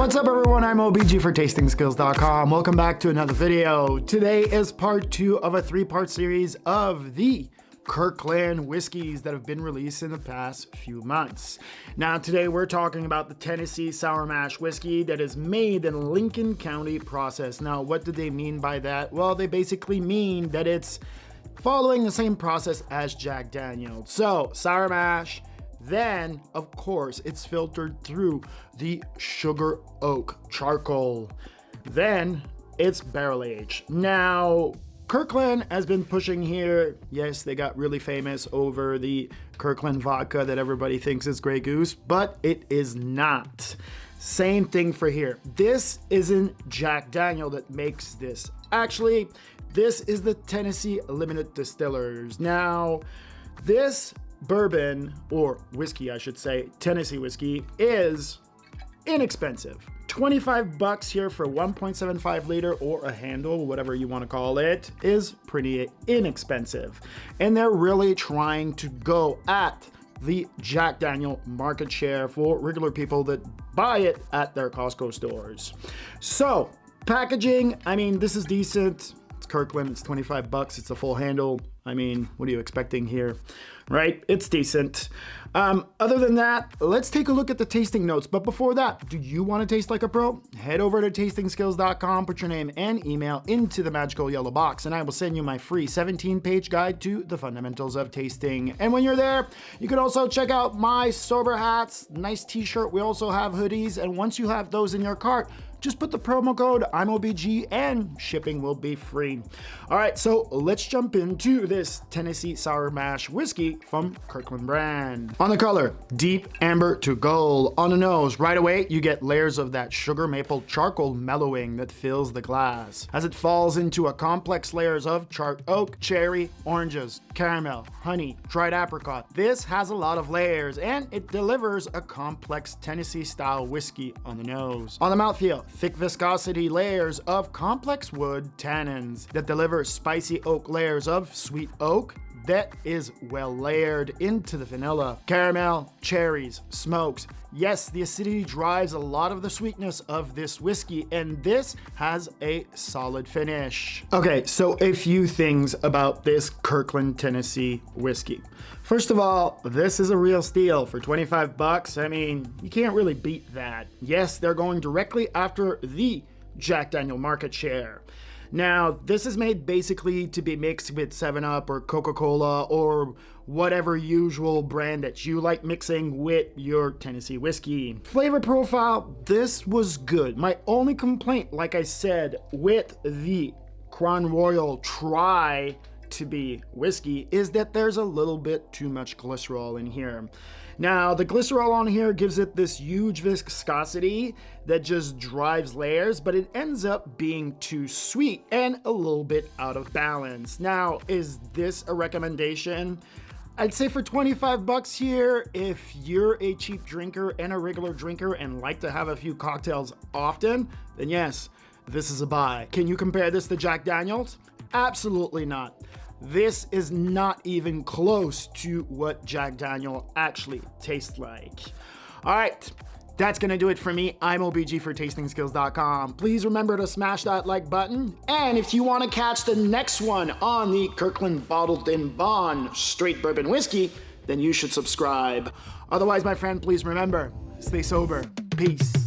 What's up everyone, I'm IAMOBG for TastingSkills.com. Welcome back to another video. Today is part 2 of a 3-part series of the Kirkland whiskeys that have been released in the past few months. Now today we're talking about the Tennessee Sour Mash whiskey that is made in Lincoln County process. Now what do they mean by that? Well, they basically mean that it's following the same process as Jack Daniel's. So sour mash, then of course it's filtered through the sugar oak charcoal, then it's barrel aged. Now Kirkland has been pushing here. Yes, they got really famous over the Kirkland vodka that everybody thinks is Grey Goose, but it is not. Same thing for here. This isn't Jack Daniel that makes this. Actually, this is the Tennessee Limited Distillers. Now, this bourbon, or whiskey I should say, Tennessee whiskey, is inexpensive. 25 bucks here for 1.75 liter or a handle, whatever you want to call it, is pretty inexpensive. And they're really trying to go at the Jack Daniel market share for regular people that buy it at their Costco stores. So packaging, I mean, this is decent. It's Kirkland, it's 25 bucks, it's a full handle. I mean, what are you expecting here, right? It's decent. Other than that, let's take a look at the tasting notes. But before that, do you want to taste like a pro? Head over to tastingskills.com, put your name and email into the magical yellow box, and I will send you my free 17-page guide to the fundamentals of tasting. And when you're there, you can also check out my sober hats, nice t-shirt. We also have hoodies, and once you have those in your cart, just put the promo code IAMOBG and shipping will be free. All right, so let's jump into this Tennessee Sour Mash whiskey from Kirkland brand. On the color, deep amber to gold. On the nose, right away, you get layers of that sugar maple charcoal mellowing that fills the glass as it falls into a complex layers of charred oak, cherry, oranges, caramel, honey, dried apricot. This has a lot of layers and it delivers a complex Tennessee style whiskey on the nose. On the mouthfeel, thick viscosity layers of complex wood tannins that deliver spicy oak layers of sweet oak that is well layered into the vanilla, caramel, cherries, smokes. Yes, the acidity drives a lot of the sweetness of this whiskey, and this has a solid finish. Okay, so a few things about this Kirkland Tennessee whiskey. First of all, this is a real steal for 25 bucks. I mean, you can't really beat that. Yes, they're going directly after the Jack Daniel market share. Now, this is made basically to be mixed with 7-Up or Coca-Cola or whatever usual brand that you like mixing with your Tennessee whiskey. Flavor profile, this was good. My only complaint, like I said, with the Crown Royal Try to be whiskey is that there's a little bit too much glycerol in here. Now, the glycerol on here gives it this huge viscosity that just drives layers, but it ends up being too sweet and a little bit out of balance. Now, is this a recommendation? I'd say for 25 bucks here, if you're a cheap drinker and a regular drinker and like to have a few cocktails often, then yes, this is a buy. Can you compare this to Jack Daniel's? Absolutely not. This is not even close to what Jack Daniel actually tastes like. All right, that's gonna do it for me. I'm IAMOBG for TastingSkills.com. Please remember to smash that like button. And if you wanna catch the next one on the Kirkland Bottled in Bond Straight Bourbon Whiskey, then you should subscribe. Otherwise, my friend, please remember, stay sober. Peace.